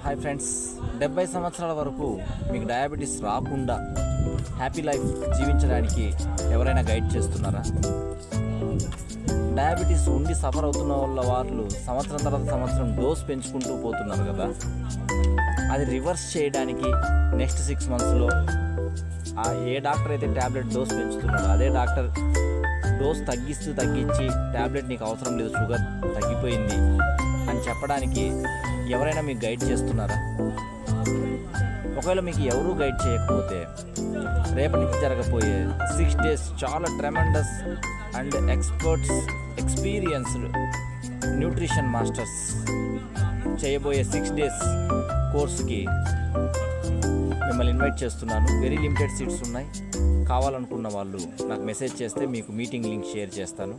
Hi friends, 70 సంవత్సరాల వరకు మీకు డయాబెటీస్ రాకుండా హ్యాపీ లైఫ్ జీవించడానికి ఎవరైనా గైడ్ చేస్తున్నారా? డయాబెటీస్ ఉండి సఫర్ అవుతున్న వాళ్ళు సంవత్సరం తర్వాత సంవత్సరం డోస్ పెంచుకుంటూ పోతున్నారు కదా. అది రివర్స్ చేయడానికి నెక్స్ట్ 6 మంత్స్లో ఏ డాక్టర్ అయితే ట్యాబ్లెట్ డోస్ పెంచుతున్నాడో అదే డాక్టర్ డోస్ తగ్గించి ట్యాబ్లెట్ నీకు అవసరం లేదు, షుగర్ తగ్గిపోయింది అని చెప్పడానికి ఎవరైనా మీకు గైడ్ చేస్తున్నారా? ఒకవేళ మీకు ఎవరూ గైడ్ చేయకపోతే రేపటి నుంచి జరగబోయే 6 days చాలా tremendous and experienced nutrition masters చేయబోయే 6 days కోర్సుకి మిమ్మల్ని ఇన్వైట్ చేస్తున్నాను. వెరీ లిమిటెడ్ సీట్స్ ఉన్నాయి. కావాలనుకున్న వాళ్ళు నాకు మెసేజ్ చేస్తే మీకు మీటింగ్ లింక్ షేర్ చేస్తాను.